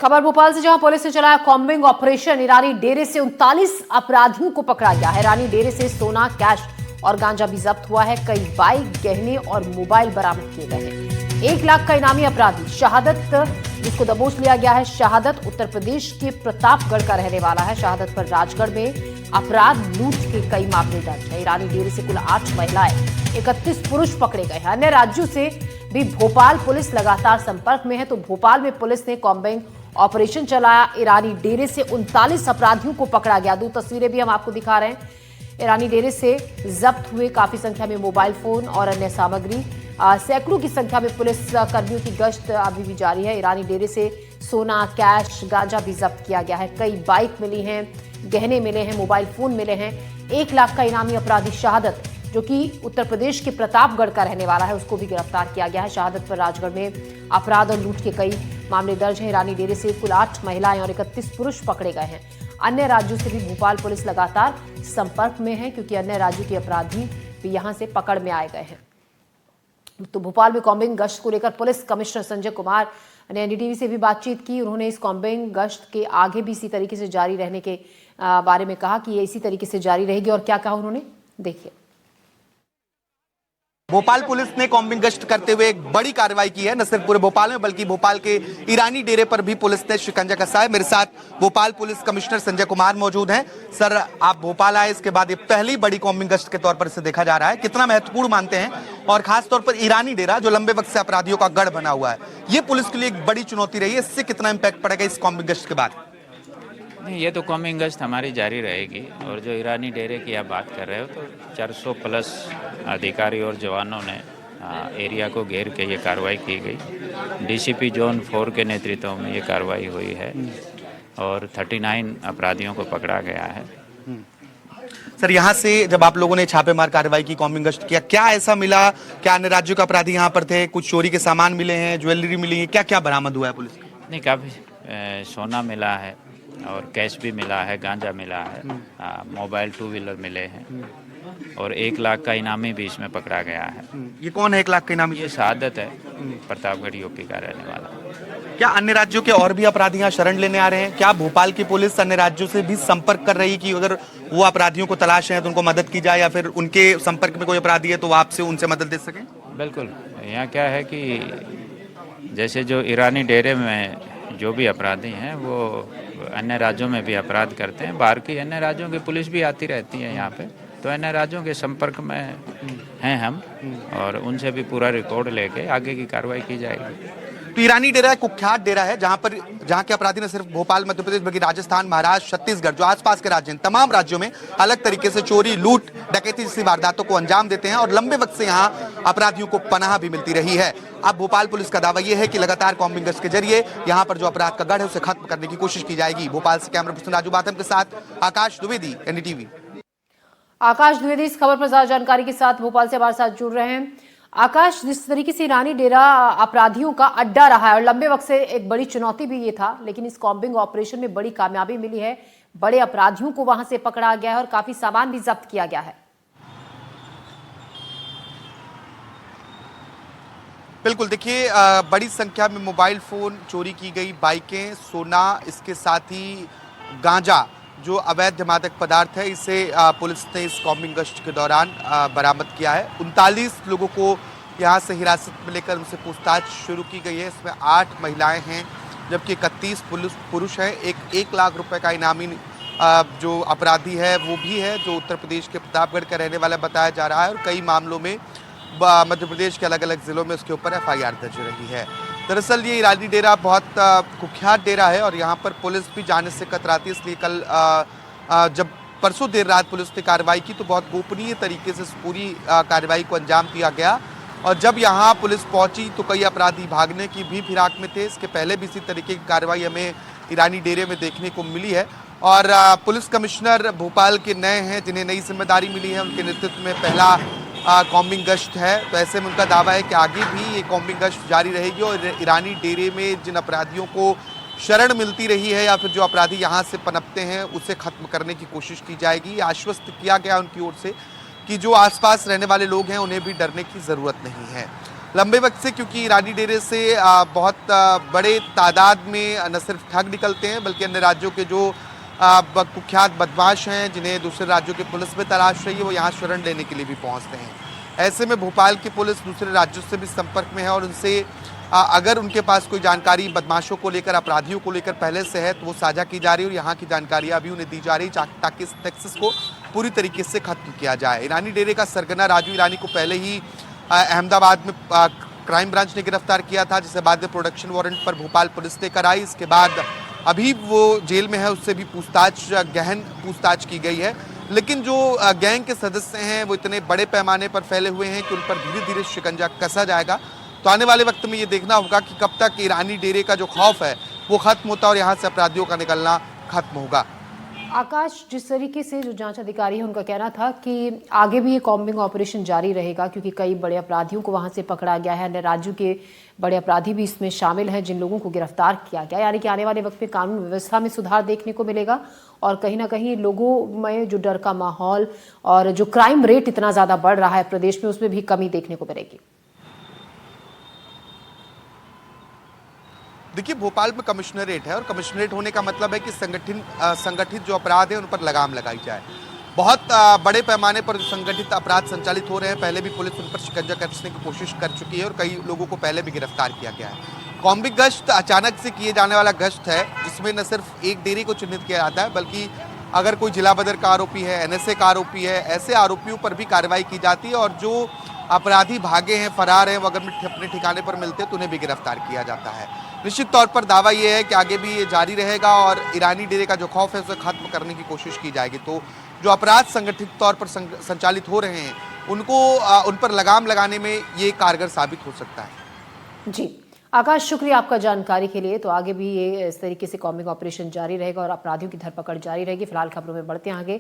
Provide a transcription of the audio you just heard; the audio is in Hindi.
खबर भोपाल से, जहां पुलिस ने चलाया कॉम्बिंग ऑपरेशन। ईरानी डेरे से 39 अपराधियों को पकड़ा गया है। ईरानी डेरे से सोना, कैश और गांजा भी जब्त हुआ है। कई बाइक, गहने और मोबाइल बरामद किए गए हैं। 1 लाख का इनामी अपराधी शहादत, जिसको दबोच लिया गया है। शहादत उत्तर प्रदेश के प्रतापगढ़ का रहने वाला है। शहादत पर राजगढ़ में अपराध लूट के कई मामले दर्ज है। ईरानी डेरे से कुल 8 महिलाएं, 31 पुरुष पकड़े गए हैं। अन्य राज्यों से भी भोपाल पुलिस लगातार संपर्क में है। तो भोपाल में पुलिस ने कॉम्बिंग ऑपरेशन चलाया। ईरानी डेरे से 39 अपराधियों को पकड़ा गया। 2 तस्वीरें भी हम आपको दिखा रहे हैं। ईरानी डेरे से जब्त हुए काफी संख्या में मोबाइल फोन और अन्य सामग्री। सैकड़ों की संख्या में पुलिस कर्मियों की गश्त अभी भी जारी है। ईरानी डेरे से सोना, कैश, गांजा भी जब्त किया गया है। कई बाइक मिली हैं, गहने मिले हैं, मोबाइल फोन मिले हैं। 1 लाख का इनामी अपराधी शहादत, जो कि उत्तर प्रदेश के प्रतापगढ़ का रहने वाला है, उसको भी गिरफ्तार किया गया है। शहादत पर राजगढ़ में अपराध और लूट के कई मामले दर्ज हैं। ईरानी डेरे से कुल 8 महिलाएं और 31 पुरुष पकड़े गए हैं। अन्य राज्यों से भी भोपाल पुलिस लगातार संपर्क में है, क्योंकि अन्य राज्यों के अपराधी भी यहां से पकड़ में आए गए हैं। तो भोपाल में कॉम्बिंग गश्त को लेकर पुलिस कमिश्नर संजय कुमार ने एनडीटीवी से भी बातचीत की। उन्होंने इस कॉम्बिंग गश्त के आगे भी इसी तरीके से जारी रहने के बारे में कहा कि ये इसी तरीके से जारी रहेगी। और क्या कहा उन्होंने, देखिए। भोपाल पुलिस ने कॉम्बिंग गश्त करते हुए एक बड़ी कार्रवाई की है, न सिर्फ पूरे भोपाल में बल्कि भोपाल के ईरानी डेरे पर भी पुलिस ने शिकंजा कसा है। मेरे साथ भोपाल पुलिस कमिश्नर संजय कुमार मौजूद हैं। सर, आप भोपाल आए, इसके बाद ये पहली बड़ी कॉम्बिंग गश्त के तौर पर इसे देखा जा रहा है, कितना महत्वपूर्ण मानते हैं? और खासतौर पर ईरानी डेरा जो लंबे वक्त से अपराधियों का गढ़ बना हुआ है, ये पुलिस के लिए एक बड़ी चुनौती रही है, इससे कितना इंपैक्ट पड़ेगा इस कॉम्बिंग गश्त के बाद? नहीं, ये तो कॉम्बिंग गश्त हमारी जारी रहेगी। और जो ईरानी डेरे की आप बात कर रहे हो, तो 400 प्लस अधिकारी और जवानों ने एरिया को घेर के ये कार्रवाई की गई। डीसीपी जोन 4 के नेतृत्व में ये कार्रवाई हुई है और 39 अपराधियों को पकड़ा गया है। सर, यहाँ से जब आप लोगों ने छापेमार कार्रवाई की, कॉम्बिंग गश्त किया, क्या ऐसा मिला? क्या अन्य राज्यों के अपराधी यहाँ पर थे? कुछ चोरी के सामान मिले हैं, ज्वेलरी मिली है, क्या क्या बरामद हुआ है पुलिस को? नहीं, काफ़ी सोना मिला है और कैश भी मिला है, गांजा मिला है, मोबाइल 2 व्हीलर मिले हैं और 1 लाख का इनामी भी इसमें पकड़ा गया है। ये कौन है 1 लाख का इनामी? ये शहादत है, प्रतापगढ़ यूपी का रहने वाला। क्या अन्य राज्यों के और भी अपराधी यहाँ शरण लेने आ रहे हैं? क्या भोपाल की पुलिस अन्य राज्यों से भी संपर्क कर रही है कि अगर वो अपराधियों को तलाश है तो उनको मदद की जाए, या फिर उनके संपर्क में कोई अपराधी है तो वो आपसे उनसे मदद दे सके? बिल्कुल, यहाँ क्या है कि जैसे जो ईरानी डेरे में जो भी अपराधी हैं वो अन्य राज्यों में भी अपराध करते हैं। बाहर की अन्य राज्यों की पुलिस भी आती रहती है यहाँ पे, तो अन्य राज्यों के संपर्क में हैं हम, और उनसे भी पूरा रिकॉर्ड लेके आगे की कार्रवाई की जाएगी। तो ईरानी डेरा एक कुख्यात डेरा है जहाँ के अपराधी न सिर्फ भोपाल, मध्य प्रदेश, बल्कि राजस्थान, महाराष्ट्र, छत्तीसगढ़, जो आसपास के राज्य हैं, तमाम राज्यों में अलग तरीके से चोरी, लूट, डकैती जैसी वारदातों को अंजाम देते हैं और लंबे वक्त से यहाँ अपराधियों को पनाह भी मिलती रही है। अब भोपाल पुलिस का दावा यह है कि लगातार कॉम्बिंग गश्त के जरिए यहाँ पर जो अपराध का गढ़ है उसे खत्म करने की कोशिश की जाएगी। भोपाल से कैमरा पर्सन राजू बाथम के साथ आकाश द्विवेदी, एनडीटीवी। आकाश द्विवेदी इस खबर पर ज्यादा जानकारी के साथ भोपाल से हमारे साथ जुड़ रहे हैं। आकाश, जिस तरीके से ईरानी डेरा अपराधियों का अड्डा रहा है और लंबे वक्त से एक बड़ी चुनौती भी ये था, लेकिन इस कॉम्बिंग ऑपरेशन में बड़ी कामयाबी मिली है। बड़े अपराधियों को वहां से पकड़ा गया है और काफी सामान भी जब्त किया गया है। बिल्कुल, देखिए, बड़ी संख्या में मोबाइल फोन चोरी की गई, बाइकें, सोना, इसके साथ ही गांजा जो अवैध मादक पदार्थ है, इसे पुलिस ने इस कॉम्बिंग गश्त के दौरान बरामद किया है। 39 लोगों को यहाँ से हिरासत में लेकर उनसे पूछताछ शुरू की गई है। इसमें 8 महिलाएं हैं, जबकि 31 पुरुष हैं। 1 लाख रुपए का इनामी जो अपराधी है वो भी है, जो उत्तर प्रदेश के प्रतापगढ़ का रहने वाला बताया जा रहा है, और कई मामलों में मध्य प्रदेश के अलग अलग जिलों में उसके ऊपर FIR दर्ज रही है। दरअसल ये ईरानी डेरा बहुत कुख्यात डेरा है और यहाँ पर पुलिस भी जाने से कतराती है। इसलिए कल जब परसों देर रात पुलिस ने कार्रवाई की तो बहुत गोपनीय तरीके से पूरी कार्रवाई को अंजाम दिया गया, और जब यहाँ पुलिस पहुंची तो कई अपराधी भागने की भी फिराक में थे। इसके पहले भी इसी तरीके की कार्रवाई हमें ईरानी डेरे में देखने को मिली है। और पुलिस कमिश्नर भोपाल के नए हैं, जिन्हें नई जिम्मेदारी मिली है, उनके नेतृत्व में पहला कॉम्बिंग गश्त है। तो ऐसे में उनका दावा है कि आगे भी ये कॉम्बिंग गश्त जारी रहेगी और ईरानी डेरे में जिन अपराधियों को शरण मिलती रही है या फिर जो अपराधी यहाँ से पनपते हैं उसे खत्म करने की कोशिश की जाएगी। आश्वस्त किया गया उनकी ओर से कि जो आसपास रहने वाले लोग हैं उन्हें भी डरने की ज़रूरत नहीं है। लंबे वक्त से, क्योंकि ईरानी डेरे से बहुत बड़े तादाद में न सिर्फ ठग निकलते हैं बल्कि अन्य राज्यों के जो कुख्यात बदमाश हैं जिन्हें दूसरे राज्यों की पुलिस में तलाश रही है वो यहाँ शरण लेने के लिए भी पहुँचते हैं। ऐसे में भोपाल की पुलिस दूसरे राज्यों से भी संपर्क में है और उनसे अगर उनके पास कोई जानकारी बदमाशों को लेकर, अपराधियों को लेकर पहले से है तो वो साझा की जा रही है और यहाँ की जानकारियाँ भी उन्हें दी जा रही ताकि इस नेक्सस को पूरी तरीके से खत्म किया जाए। ईरानी डेरे का सरगना राजू ईरानी को पहले ही अहमदाबाद में क्राइम ब्रांच ने गिरफ्तार किया था, जिसे बाद में प्रोडक्शन वारंट पर भोपाल पुलिस ने कराई। इसके बाद अभी वो जेल में है, उससे भी गहन पूछताछ की गई है। लेकिन जो गैंग के सदस्य हैं वो इतने बड़े पैमाने पर फैले हुए हैं कि उन पर धीरे धीरे शिकंजा कसा जाएगा। तो आने वाले वक्त में ये देखना होगा कि कब तक ईरानी डेरे का जो खौफ है वो खत्म होता है और यहाँ से अपराधियों का निकलना खत्म होगा। आकाश, जिस तरीके से जो जांच अधिकारी है उनका कहना था कि आगे भी ये कॉम्बिंग ऑपरेशन जारी रहेगा क्योंकि कई बड़े अपराधियों को वहां से पकड़ा गया है, अन्य राज्यों के बड़े अपराधी भी इसमें शामिल हैं जिन लोगों को गिरफ्तार किया गया, यानी कि आने वाले वक्त में कानून व्यवस्था में सुधार देखने को मिलेगा और कहीं ना कहीं लोगों में जो डर का माहौल और जो क्राइम रेट इतना ज्यादा बढ़ रहा है प्रदेश में उसमें भी कमी देखने को मिलेगी। देखिए, भोपाल में कमिश्नरेट है और कमिश्नरेट होने का मतलब है कि संगठित जो अपराध है उन पर लगाम लगाई जाए। बहुत बड़े पैमाने पर जो संगठित अपराध संचालित हो रहे हैं, पहले भी पुलिस उन पर शिकंजा कसने की कोशिश कर चुकी है और कई लोगों को पहले भी गिरफ्तार किया गया है। कॉम्बिंग गश्त अचानक से किए जाने वाला गश्त है जिसमें न सिर्फ एक डेरे को चिन्हित किया जाता है बल्कि अगर कोई जिला बदर का आरोपी है, NSA का आरोपी है, ऐसे आरोपियों पर भी कार्रवाई की जाती है और जो अपराधी भागे हैं, फरार हैं, वो अगर अपने ठिकाने पर मिलते हैं तो उन्हें भी गिरफ्तार किया जाता है। निश्चित तौर पर दावा ये है कि आगे भी ये जारी रहेगा और ईरानी डेरे का जो खौफ है उसे खत्म करने की कोशिश की जाएगी। तो जो अपराध संगठित तौर पर संचालित हो रहे हैं उनको उन पर लगाम लगाने में ये कारगर साबित हो सकता है। जी आकाश, शुक्रिया आपका जानकारी के लिए। तो आगे भी ये इस तरीके से कॉम्बिंग ऑपरेशन जारी रहेगा और अपराधियों की धरपकड़ जारी रहेगी। फिलहाल खबरों में बढ़ते हैं आगे।